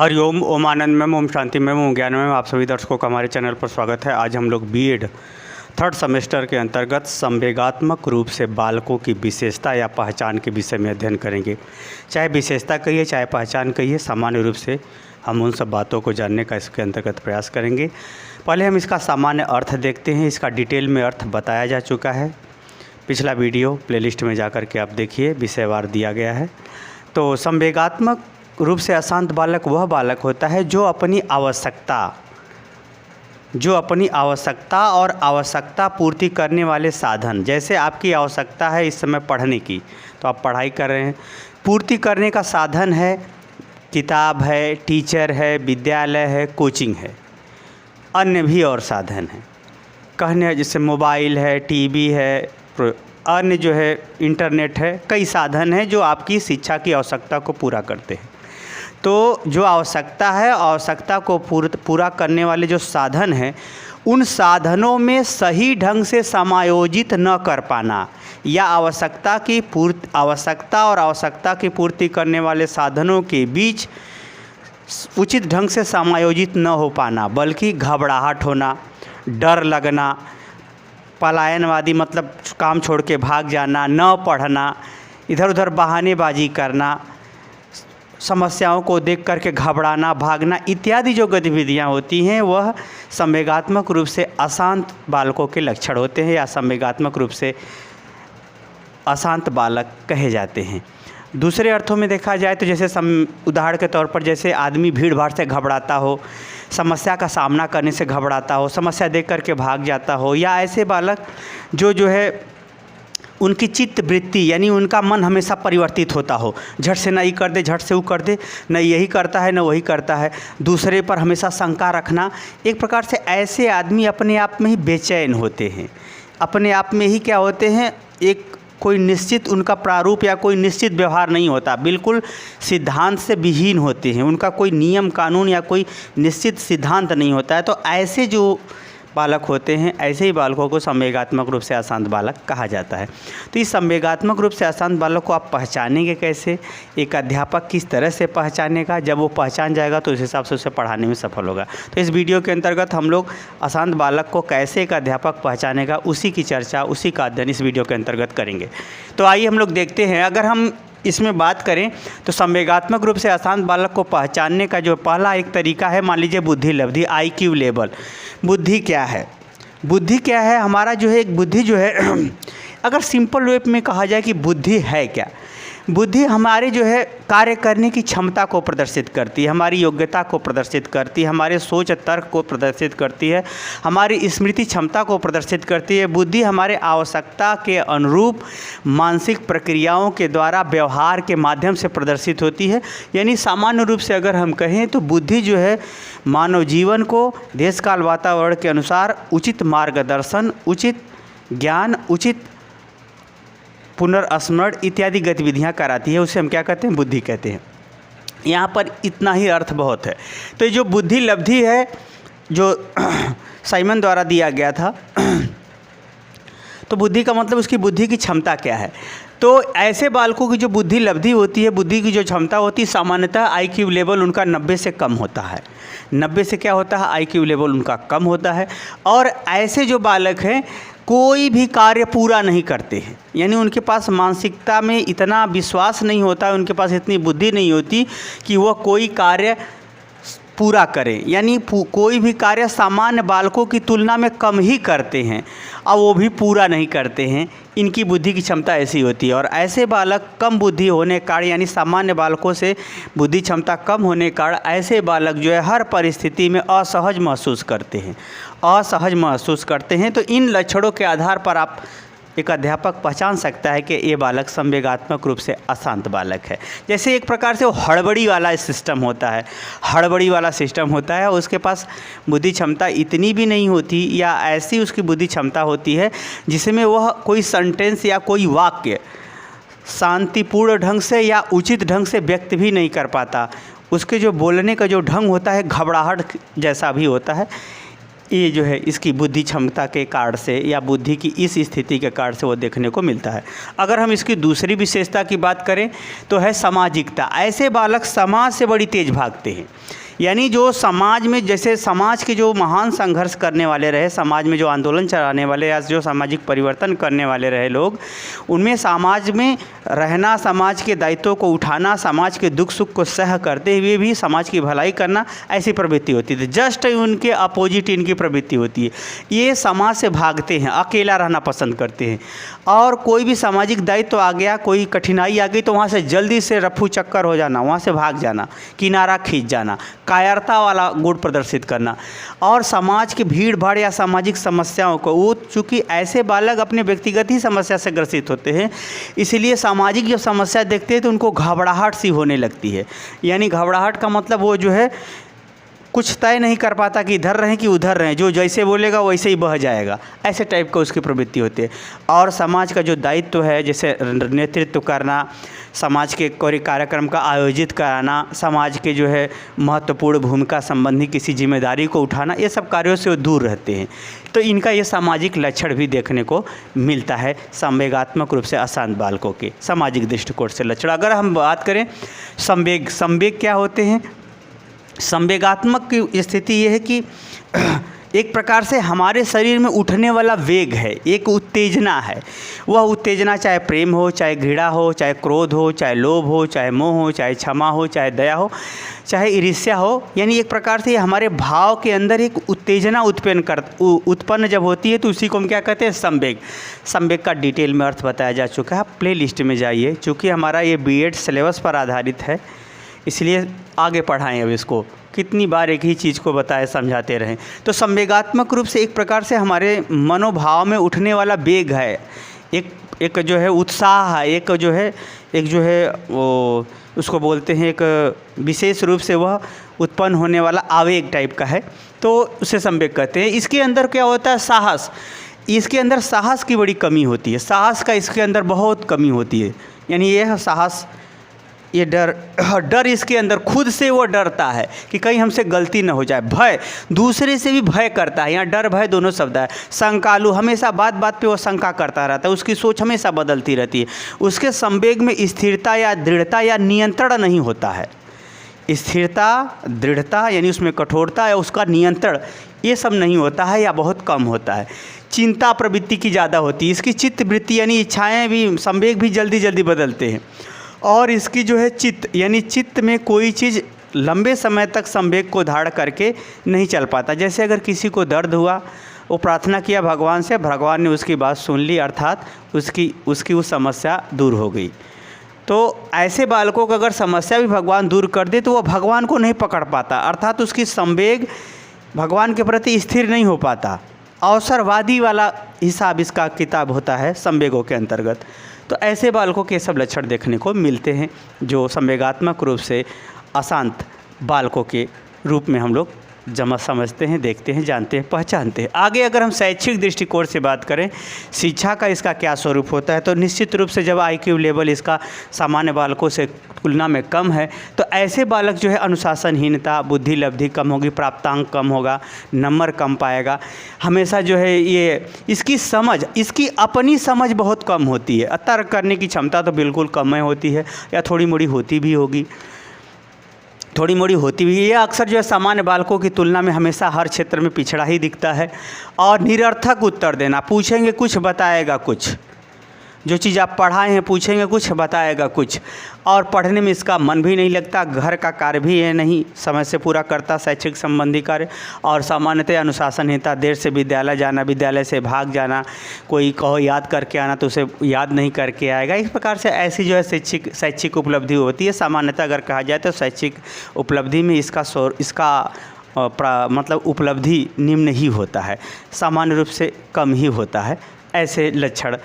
हरिओम, ओम आनंद में, ओम शांति में, ओम ज्ञान में आप सभी दर्शकों का हमारे चैनल पर स्वागत है। आज हम लोग बीएड थर्ड सेमेस्टर के अंतर्गत संवेगात्मक रूप से बालकों की विशेषता या पहचान के विषय में अध्ययन करेंगे। चाहे विशेषता कहिए चाहे पहचान कहिए, सामान्य रूप से हम उन सब बातों को जानने का इसके अंतर्गत प्रयास करेंगे। पहले हम इसका सामान्य अर्थ देखते हैं। इसका डिटेल में अर्थ बताया जा चुका है। पिछला वीडियो प्लेलिस्ट में जाकर के आप देखिए, विषयवार दिया गया है। तो संवेगात्मक रूप से अशांत बालक वह बालक होता है जो अपनी आवश्यकता और आवश्यकता पूर्ति करने वाले साधन, जैसे आपकी आवश्यकता है इस समय पढ़ने की, तो आप पढ़ाई कर रहे हैं, पूर्ति करने का साधन है, किताब है, टीचर है, विद्यालय है, कोचिंग है, अन्य भी और साधन हैं कहने, जैसे मोबाइल है, टीवी है, अन्य जो है इंटरनेट है, कई साधन हैं जो आपकी शिक्षा की आवश्यकता को पूरा करते हैं। तो जो आवश्यकता है, आवश्यकता को पूरा करने वाले जो साधन हैं, उन साधनों में सही ढंग से समायोजित न कर पाना या आवश्यकता और आवश्यकता की पूर्ति करने वाले साधनों के बीच उचित ढंग से समायोजित न हो पाना, बल्कि घबराहट होना, डर लगना, पलायनवादी मतलब काम छोड़ के भाग जाना, न पढ़ना, इधर उधर बहानेबाजी करना, समस्याओं को देख करके घबराना, भागना इत्यादि जो गतिविधियां होती हैं वह संवेगात्मक रूप से अशांत बालकों के लक्षण होते हैं या संवेगात्मक रूप से अशांत बालक कहे जाते हैं। दूसरे अर्थों में देखा जाए तो जैसे उदाहरण के तौर पर जैसे आदमी भीड़ भाड़ से घबराता हो, समस्या का सामना करने से घबराता हो, समस्या देख करके भाग जाता हो, या ऐसे बालक जो है उनकी चित्त वृत्ति यानी उनका मन हमेशा परिवर्तित होता हो, झट से ना ये कर दे, झट से वो कर दे, न यही करता है न वही करता है, दूसरे पर हमेशा शंका रखना। एक प्रकार से ऐसे आदमी अपने आप में ही बेचैन होते हैं, अपने आप में ही क्या होते हैं, एक कोई निश्चित उनका प्रारूप या कोई निश्चित व्यवहार नहीं होता, बिल्कुल सिद्धांत से विहीन होते हैं, उनका कोई नियम कानून या कोई निश्चित सिद्धांत नहीं होता है। तो ऐसे जो बालक होते हैं, ऐसे ही बालकों को संवेगात्मक रूप से अशांत बालक कहा जाता है। तो इस संवेगात्मक रूप से अशांत बालक को आप पहचानेंगे कैसे? एक अध्यापक किस तरह से पहचानेगा? जब वो पहचान जाएगा तो उस हिसाब से उसे पढ़ाने में सफल होगा। तो इस वीडियो के अंतर्गत हम लोग अशांत बालक को कैसे एक अध्यापक पहचानेगा उसी की चर्चा, उसी का अध्ययन इस वीडियो के अंतर्गत करेंगे। तो आइए हम लोग देखते हैं। अगर हम इसमें बात करें तो संवेगात्मक रूप से अशांत बालक को पहचानने का जो पहला एक तरीका है, मान लीजिए बुद्धि लब्धि, IQ लेवल। बुद्धि क्या है? बुद्धि क्या है? हमारा जो है एक बुद्धि जो है अगर सिंपल वे में कहा जाए कि बुद्धि है क्या, बुद्धि हमारे जो है कार्य करने की क्षमता को प्रदर्शित करती है, हमारी योग्यता को प्रदर्शित करती है, हमारे सोच तर्क को प्रदर्शित करती है, हमारी स्मृति क्षमता को प्रदर्शित करती है। बुद्धि हमारे आवश्यकता के अनुरूप मानसिक प्रक्रियाओं के द्वारा व्यवहार के माध्यम से प्रदर्शित होती है। यानी सामान्य रूप से अगर हम कहें तो बुद्धि जो है मानव जीवन को देश काल वातावरण के अनुसार उचित मार्गदर्शन, उचित ज्ञान, उचित पुनर्स्मरण इत्यादि गतिविधियां कराती है। उसे हम क्या कहते हैं? बुद्धि कहते हैं। यहाँ पर इतना ही अर्थ बहुत है। तो जो बुद्धि लब्धि है जो साइमन द्वारा दिया गया था, तो बुद्धि का मतलब उसकी बुद्धि की क्षमता क्या है। तो ऐसे बालकों की जो बुद्धि लब्धि होती है, बुद्धि की जो क्षमता होती है, सामान्यतः IQ लेवल उनका 90 से कम होता है। 90 से क्या होता है? IQ लेवल उनका कम होता है। और ऐसे जो बालक हैं कोई भी कार्य पूरा नहीं करते हैं, यानी उनके पास मानसिकता में इतना विश्वास नहीं होता है, उनके पास इतनी बुद्धि नहीं होती कि वह कोई कार्य पूरा करें। यानी कोई भी कार्य सामान्य बालकों की तुलना में कम ही करते हैं और वो भी पूरा नहीं करते हैं। इनकी बुद्धि की क्षमता ऐसी होती है। और ऐसे बालक कम बुद्धि होने के कारण, यानी सामान्य बालकों से बुद्धि क्षमता कम होने के कारण ऐसे बालक जो है हर परिस्थिति में असहज महसूस करते हैं। तो इन लक्षणों के आधार पर आप एक अध्यापक पहचान सकता है कि ये बालक संवेगात्मक रूप से अशांत बालक है। जैसे एक प्रकार से वो हड़बड़ी वाला सिस्टम होता है, उसके पास बुद्धि क्षमता इतनी भी नहीं होती या ऐसी उसकी बुद्धि क्षमता होती है जिसमें वह कोई सेंटेंस या कोई वाक्य शांतिपूर्ण ढंग से या उचित ढंग से व्यक्त भी नहीं कर पाता। उसके जो बोलने का जो ढंग होता है घबराहट जैसा भी होता है। ये जो है इसकी बुद्धि क्षमता के कारण से या बुद्धि की इस स्थिति के कारण से वो देखने को मिलता है। अगर हम इसकी दूसरी विशेषता की बात करें तो है सामाजिकता। ऐसे बालक समाज से बड़ी तेज भागते हैं, यानी जो समाज में, जैसे समाज के जो महान संघर्ष करने वाले रहे, समाज में जो आंदोलन चलाने वाले या जो सामाजिक परिवर्तन करने वाले रहे लोग, उनमें समाज में रहना, समाज के दायित्वों को उठाना, समाज के दुख सुख को सह करते हुए भी समाज की भलाई करना, ऐसी प्रवृत्ति होती थी। जस्ट उनके अपोजिट इनकी प्रवृत्ति होती है। ये समाज से भागते हैं, अकेला रहना पसंद करते हैं, और कोई भी सामाजिक दायित्व आ गया, कोई कठिनाई आ गई तो वहाँ से जल्दी से रफू चक्कर हो जाना, वहाँ से भाग जाना, किनारा खींच जाना, कायरता वाला गुण प्रदर्शित करना, और समाज की भीड़ भाड़ या सामाजिक समस्याओं को, वो चूँकि ऐसे बालक अपने व्यक्तिगत ही समस्या से ग्रसित होते हैं, इसलिए सामाजिक जब समस्या देखते हैं तो उनको घबराहट सी होने लगती है। यानी घबराहट का मतलब वो जो है कुछ तय नहीं कर पाता कि इधर रहें कि उधर रहें, जो जैसे बोलेगा वैसे ही बह जाएगा, ऐसे टाइप का उसकी प्रवृत्ति होती है। और समाज का जो दायित्व है, जैसे नेतृत्व करना, समाज के कोई कार्यक्रम का आयोजित कराना, समाज के जो है महत्वपूर्ण भूमिका संबंधी किसी जिम्मेदारी को उठाना, ये सब कार्यों से वो दूर रहते हैं। तो इनका ये सामाजिक लक्षण भी देखने को मिलता है संवेगात्मक रूप से अशांत बालकों के सामाजिक दृष्टिकोण से लक्षण। अगर हम बात करें संवेग क्या होते हैं? संवेगात्मक की स्थिति ये है कि एक प्रकार से हमारे शरीर में उठने वाला वेग है, एक उत्तेजना है। वह उत्तेजना चाहे प्रेम हो, चाहे घृणा हो, चाहे क्रोध हो, चाहे लोभ हो, चाहे मोह हो, चाहे क्षमा हो, चाहे दया हो, चाहे ईर्ष्या हो, यानी एक प्रकार से हमारे भाव के अंदर एक उत्तेजना उत्पन्न जब होती है तो उसी को हम क्या कहते हैं? संवेग। संवेग का डिटेल में अर्थ बताया जा चुका है, आप प्ले लिस्ट में जाइए। चूँकि हमारा ये बीएड सिलेबस पर आधारित है, इसलिए आगे पढ़ाएं। अब इसको कितनी बार एक ही चीज़ को बताए समझाते रहें। तो रूप से एक प्रकार से हमारे मनोभाव में उठने वाला वेग है, एक जो है उत्साह है, एक जो है वो उसको बोलते हैं, एक विशेष रूप से वह उत्पन्न होने वाला आवेग टाइप का है, तो उसे संवेग कहते हैं। इसके अंदर क्या होता है? साहस। इसके अंदर साहस की बड़ी कमी होती है, साहस का इसके अंदर बहुत कमी होती है। यानी यह साहस, ये डर इसके अंदर खुद से वो डरता है कि कहीं हमसे गलती न हो जाए। भय, दूसरे से भी भय करता है। यहाँ डर भय दोनों शब्द है। शंकालु, हमेशा बात बात पे वो शंका करता रहता है, उसकी सोच हमेशा बदलती रहती है। उसके संवेग में स्थिरता या दृढ़ता या नियंत्रण नहीं होता है। स्थिरता, दृढ़ता यानी उसमें कठोरता या उसका नियंत्रण, ये सब नहीं होता है या बहुत कम होता है। चिंता प्रवृत्ति की ज़्यादा होती है। इसकी चित्त वृत्ति यानी इच्छाएँ भी, संवेग भी जल्दी जल्दी बदलते हैं। और इसकी जो है चित्त, यानी चित्त में कोई चीज़ लंबे समय तक संवेग को धारण करके नहीं चल पाता। जैसे अगर किसी को दर्द हुआ, वो प्रार्थना किया भगवान से, भगवान ने उसकी बात सुन ली, अर्थात उसकी वो समस्या दूर हो गई। तो ऐसे बालकों को अगर समस्या भी भगवान दूर कर दे तो वो भगवान को नहीं पकड़ पाता, अर्थात उसकी संवेग भगवान के प्रति स्थिर नहीं हो पाता। अवसरवादी वाला हिसाब इसका किताब होता है संवेगों के अंतर्गत। तो ऐसे बालकों के सब लक्षण देखने को मिलते हैं जो संवेगात्मक रूप से अशांत बालकों के रूप में हम लोग समझते हैं, देखते हैं, जानते हैं, पहचानते हैं। आगे अगर हम शैक्षिक दृष्टिकोण से बात करें, शिक्षा का इसका क्या स्वरूप होता है, तो निश्चित रूप से जब IQ लेवल इसका सामान्य बालकों से तुलना में कम है तो ऐसे बालक जो है अनुशासनहीनता, बुद्धि लब्धि कम होगी, प्राप्तांक कम होगा, नंबर कम पाएगा, हमेशा जो है ये इसकी समझ, इसकी अपनी समझ बहुत कम होती है। तर्क करने की क्षमता तो बिल्कुल कम होती है या थोड़ी मोड़ी होती भी होगी, थोड़ी मोड़ी होती भी। ये अक्सर जो है सामान्य बालकों की तुलना में हमेशा हर क्षेत्र में पिछड़ा ही दिखता है। और निरर्थक उत्तर देना, पूछेंगे कुछ बताएगा कुछ, जो चीज़ आप पढ़ाए हैं पूछेंगे कुछ बताएगा कुछ, और पढ़ने में इसका मन भी नहीं लगता, घर का कार्य भी है नहीं समय से पूरा करता, शैक्षिक संबंधी कार्य, और सामान्यतः अनुशासनहीनता, देर से विद्यालय जाना, विद्यालय से भाग जाना, कोई कहो याद करके आना तो उसे याद नहीं करके आएगा। इस प्रकार से ऐसी जो है शैक्षिक उपलब्धि होती है। सामान्यतः अगर कहा जाए तो शैक्षिक उपलब्धि में इसका मतलब उपलब्धि निम्न ही होता है, सामान्य रूप से कम ही होता है। ऐसे लक्षण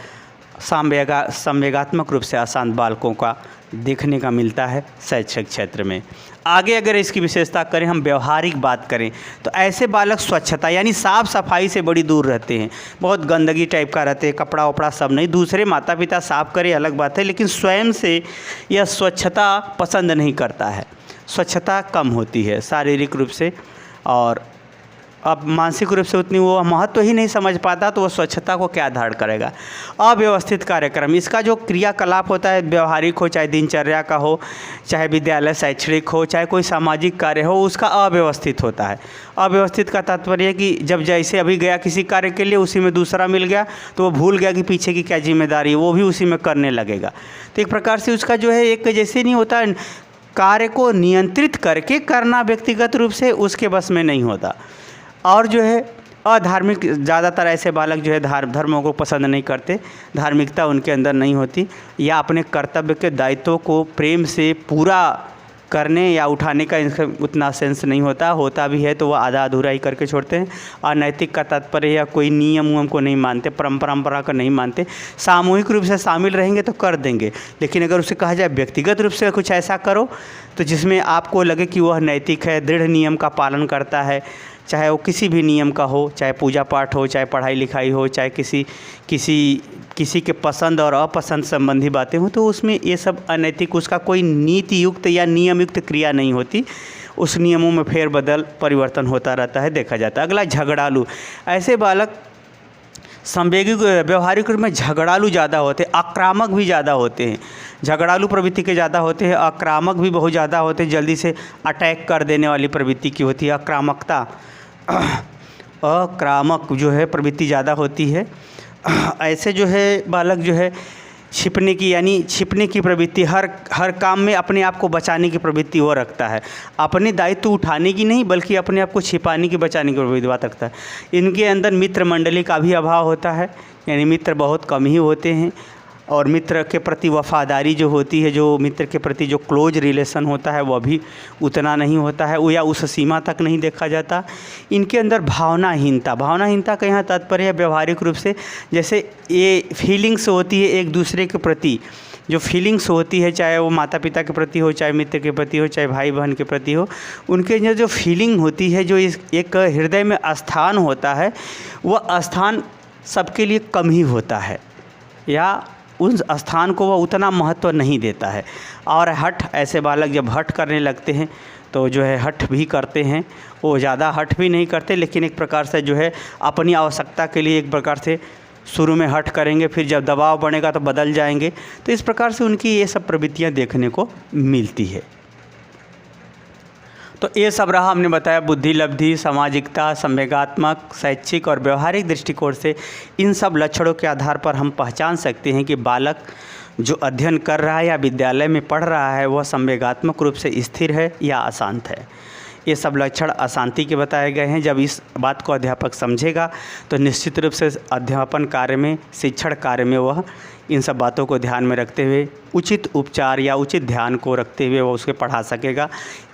संवेगात्मक रूप से अशांत बालकों का देखने का मिलता है शैक्षिक क्षेत्र में। आगे अगर इसकी विशेषता करें, हम व्यवहारिक बात करें तो ऐसे बालक स्वच्छता यानी साफ़ सफाई से बड़ी दूर रहते हैं। बहुत गंदगी टाइप का रहते हैं, कपड़ा वपड़ा सब नहीं, दूसरे माता पिता साफ़ करें अलग बात है, लेकिन स्वयं से यह स्वच्छता पसंद नहीं करता है। स्वच्छता कम होती है शारीरिक रूप से, और अब मानसिक रूप से उतनी वो महत्व ही नहीं समझ पाता तो वो स्वच्छता को क्या धारण करेगा। अव्यवस्थित कार्यक्रम, इसका जो क्रियाकलाप होता है, व्यवहारिक हो चाहे दिनचर्या का हो, चाहे विद्यालय शैक्षणिक हो, चाहे कोई सामाजिक कार्य हो, उसका अव्यवस्थित होता है। अव्यवस्थित का तात्पर्य है कि जब जैसे अभी गया किसी कार्य के लिए, उसी में दूसरा मिल गया तो वो भूल गया कि पीछे की क्या जिम्मेदारी है, वो भी उसी में करने लगेगा। तो एक प्रकार से उसका जो है एक जैसे नहीं होता, कार्य को नियंत्रित करके करना व्यक्तिगत रूप से उसके बस में नहीं होता। और जो है अधार्मिक, ज़्यादातर ऐसे बालक जो है धर्मों को पसंद नहीं करते, धार्मिकता उनके अंदर नहीं होती, या अपने कर्तव्य के दायित्वों को प्रेम से पूरा करने या उठाने का इनका उतना सेंस नहीं होता, होता भी है तो वो आधा अधूरा ही करके छोड़ते हैं। अनैतिक का तात्पर्य या कोई नियम को नहीं मानते, परंपरा को नहीं मानते। सामूहिक रूप से शामिल रहेंगे तो कर देंगे, लेकिन अगर उसे कहा जाए व्यक्तिगत रूप से कुछ ऐसा करो तो जिसमें आपको लगे कि वह नैतिक है, दृढ़ नियम का पालन करता है, चाहे वो किसी भी नियम का हो, चाहे पूजा पाठ हो, चाहे पढ़ाई लिखाई हो, चाहे किसी के पसंद और अपसंद संबंधी बातें हो, तो उसमें ये सब अनैतिक, उसका कोई नीति युक्त या नियम युक्त क्रिया नहीं होती, उस नियमों में फेरबदल परिवर्तन होता रहता है, देखा जाता है। अगला झगड़ालू, ऐसे बालक संवेगी व्यवहारिक रूप में झगड़ालू ज़्यादा होते हैं, आक्रामक भी ज़्यादा होते हैं। झगड़ालू प्रवृत्ति के ज़्यादा होते हैं, आक्रामक भी बहुत ज़्यादा होते हैं, जल्दी से अटैक कर देने वाली प्रवृत्ति की होती है आक्रामकता। आक्रामक जो है प्रवृत्ति ज़्यादा होती है। ऐसे जो है बालक जो है छिपने की प्रवृत्ति, हर काम में अपने आप को बचाने की प्रवृत्ति वो रखता है, अपने दायित्व उठाने की नहीं बल्कि अपने आप को छिपाने की, बचाने की प्रवृत्ति बात रखता है। इनके अंदर मित्र मंडली का भी अभाव होता है, यानी मित्र बहुत कम ही होते हैं, और मित्र के प्रति वफादारी जो होती है, जो मित्र के प्रति जो क्लोज रिलेशन होता है वह भी उतना नहीं होता है, वो या उस सीमा तक नहीं देखा जाता। इनके अंदर भावनाहीनता का यहाँ तात्पर्य है व्यवहारिक रूप से, जैसे ये फीलिंग्स होती है एक दूसरे के प्रति, जो फीलिंग्स होती है, चाहे वो माता पिता के प्रति हो, चाहे मित्र के प्रति हो, चाहे भाई बहन के प्रति हो, उनके जो फीलिंग होती है, जो एक हृदय में स्थान होता है, वह स्थान सबके लिए कम ही होता है, या उस स्थान को वह उतना महत्व नहीं देता है। और हठ, ऐसे बालक जब हठ करने लगते हैं तो जो है हठ भी करते हैं, वो ज़्यादा हठ भी नहीं करते, लेकिन एक प्रकार से जो है अपनी आवश्यकता के लिए एक प्रकार से शुरू में हठ करेंगे, फिर जब दबाव बढ़ेगा तो बदल जाएंगे। तो इस प्रकार से उनकी ये सब प्रवृत्तियाँ देखने को मिलती है। तो ये सब रहा, हमने बताया बुद्धि लब्धि, सामाजिकता, संवेगात्मक, शैक्षिक और व्यवहारिक दृष्टिकोण से इन सब लक्षणों के आधार पर हम पहचान सकते हैं कि बालक जो अध्ययन कर रहा है या विद्यालय में पढ़ रहा है वह संवेगात्मक रूप से स्थिर है या अशांत है। ये सब लक्षण अशांति के बताए गए हैं। जब इस बात को अध्यापक समझेगा तो निश्चित रूप से अध्यापन कार्य में, शिक्षण कार्य में वह इन सब बातों को ध्यान में रखते हुए उचित उपचार या उचित ध्यान को रखते हुए वो उसके पढ़ा सकेगा।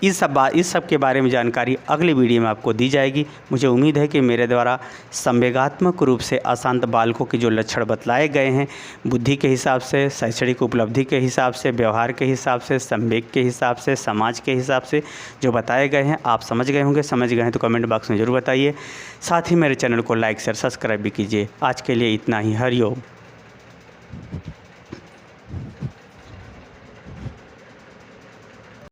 इस सब के बारे में जानकारी अगली वीडियो में आपको दी जाएगी। मुझे उम्मीद है कि मेरे द्वारा संवेगात्मक रूप से अशांत बालकों के जो लक्षण बतलाए गए हैं, बुद्धि के हिसाब से, शैक्षणिक उपलब्धि के हिसाब से, व्यवहार के हिसाब से, संवेग के हिसाब से, समाज के हिसाब से जो बताए गए हैं, आप समझ गए होंगे। समझ गए हैं तो कमेंट बॉक्स में ज़रूर बताइए। साथ ही मेरे चैनल को लाइक शेयर सब्सक्राइब भी कीजिए। आज के लिए इतना ही। हरिओम।